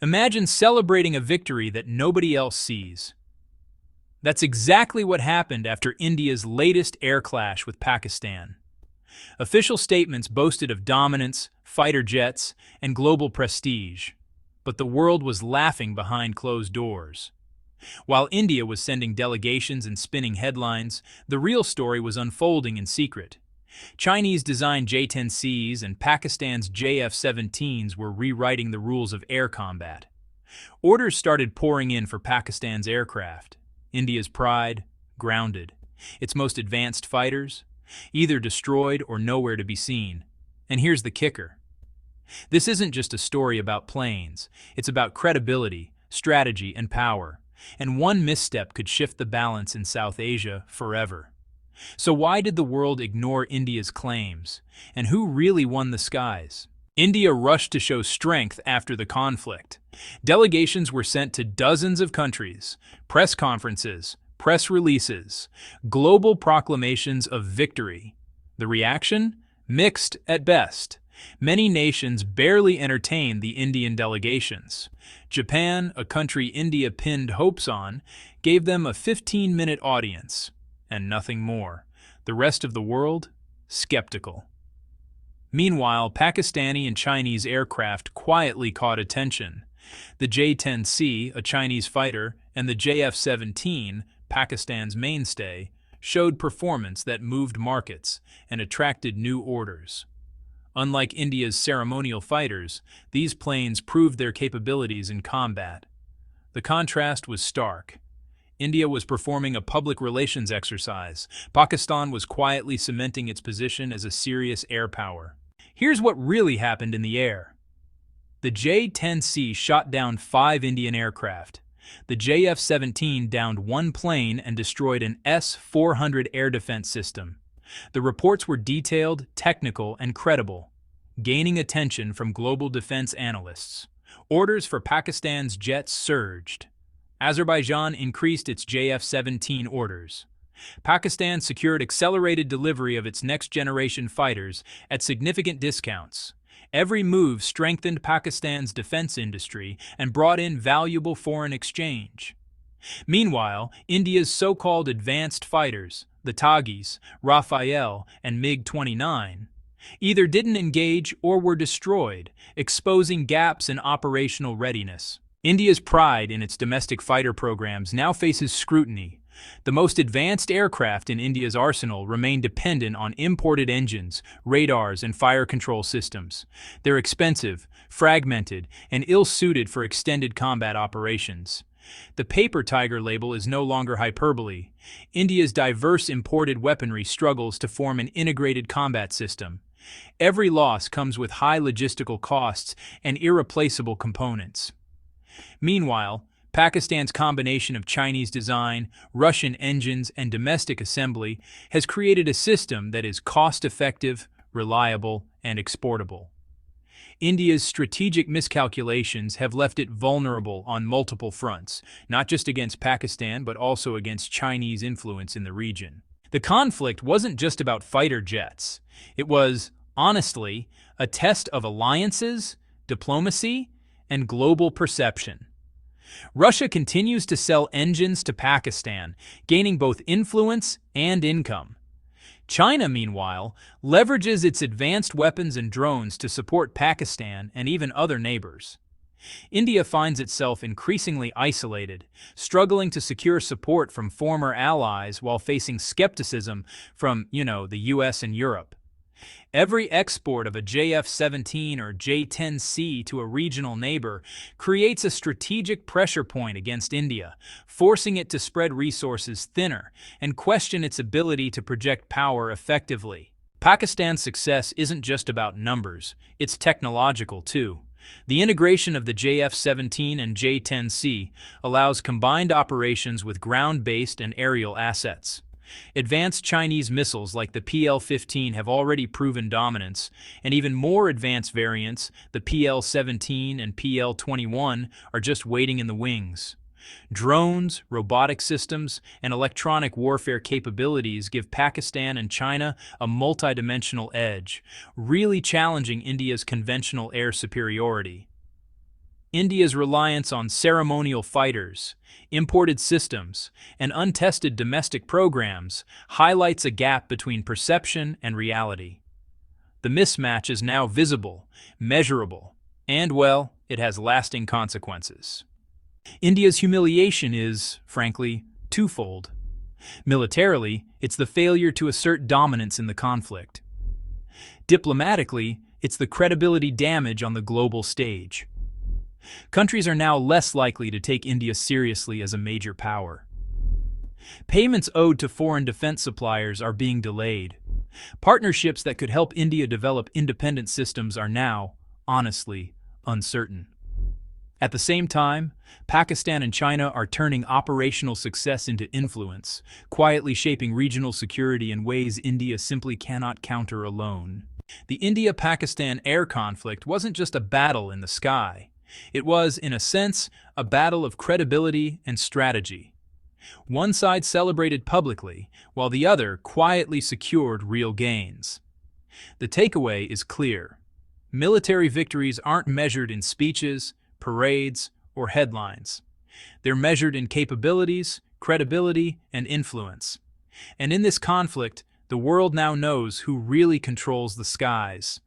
Imagine celebrating a victory that nobody else sees. That's exactly what happened after India's latest air clash with Pakistan. Official statements boasted of dominance, fighter jets, and global prestige, but the world was laughing behind closed doors. While India was sending delegations and spinning headlines, the real story was unfolding in secret. Chinese-designed J10Cs and Pakistan's JF17s were rewriting the rules of air combat. Orders started pouring in for Pakistan's aircraft. India's pride, grounded. Its most advanced fighters, either destroyed or nowhere to be seen. And here's the kicker. This isn't just a story about planes. It's about credibility, strategy, and power. And one misstep could shift the balance in South Asia forever. So why did the world ignore India's claims? And who really won the skies? India rushed to show strength after the conflict. Delegations were sent to dozens of countries, press conferences, press releases, global proclamations of victory. The reaction? Mixed at best. Many nations barely entertained the Indian delegations. Japan, a country India pinned hopes on, gave them a 15-minute audience, and nothing more. The rest of the world? Skeptical. Meanwhile, Pakistani and Chinese aircraft quietly caught attention. The J10C, a Chinese fighter, and the JF17, Pakistan's mainstay, showed performance that moved markets and attracted new orders. Unlike India's ceremonial fighters, these planes proved their capabilities in combat. The contrast was stark. India was performing a public relations exercise. Pakistan was quietly cementing its position as a serious air power. Here's what really happened in the air. The J-10C shot down 5 Indian aircraft. The JF-17 downed 1 plane and destroyed an S-400 air defense system. The reports were detailed, technical, and credible, gaining attention from global defense analysts. Orders for Pakistan's jets surged. Azerbaijan increased its JF-17 orders. Pakistan secured accelerated delivery of its next-generation fighters at significant discounts. Every move strengthened Pakistan's defense industry and brought in valuable foreign exchange. Meanwhile, India's so-called advanced fighters, the Tejas, Rafale, and MiG-29, either didn't engage or were destroyed, exposing gaps in operational readiness. India's pride in its domestic fighter programs now faces scrutiny. The most advanced aircraft in India's arsenal remain dependent on imported engines, radars, and fire control systems. They're expensive, fragmented, and ill-suited for extended combat operations. The paper tiger label is no longer hyperbole. India's diverse imported weaponry struggles to form an integrated combat system. Every loss comes with high logistical costs and irreplaceable components. Meanwhile, Pakistan's combination of Chinese design, Russian engines, and domestic assembly has created a system that is cost-effective, reliable, and exportable. India's strategic miscalculations have left it vulnerable on multiple fronts, not just against Pakistan but also against Chinese influence in the region. The conflict wasn't just about fighter jets. It was, honestly, a test of alliances, diplomacy, and global perception. Russia continues to sell engines to Pakistan, gaining both influence and income. China, meanwhile, leverages its advanced weapons and drones to support Pakistan and even other neighbors. India finds itself increasingly isolated, struggling to secure support from former allies while facing skepticism from, the US and Europe. Every export of a JF-17 or J-10C to a regional neighbor creates a strategic pressure point against India, forcing it to spread resources thinner and question its ability to project power effectively. Pakistan's success isn't just about numbers, it's technological too. The integration of the JF-17 and J-10C allows combined operations with ground-based and aerial assets. Advanced Chinese missiles like the PL-15 have already proven dominance, and even more advanced variants, the PL-17 and PL-21, are just waiting in the wings. Drones, robotic systems, and electronic warfare capabilities give Pakistan and China a multidimensional edge, really challenging India's conventional air superiority. India's reliance on ceremonial fighters, imported systems, and untested domestic programs highlights a gap between perception and reality. The mismatch is now visible, measurable, and, well, it has lasting consequences. India's humiliation is, frankly, twofold. Militarily, it's the failure to assert dominance in the conflict. Diplomatically, it's the credibility damage on the global stage. Countries are now less likely to take India seriously as a major power. Payments owed to foreign defense suppliers are being delayed. Partnerships that could help India develop independent systems are now, honestly, uncertain. At the same time, Pakistan and China are turning operational success into influence, quietly shaping regional security in ways India simply cannot counter alone. The India-Pakistan air conflict wasn't just a battle in the sky. It was, in a sense, a battle of credibility and strategy. One side celebrated publicly, while the other quietly secured real gains. The takeaway is clear. Military victories aren't measured in speeches, parades, or headlines. They're measured in capabilities, credibility, and influence. And in this conflict, the world now knows who really controls the skies: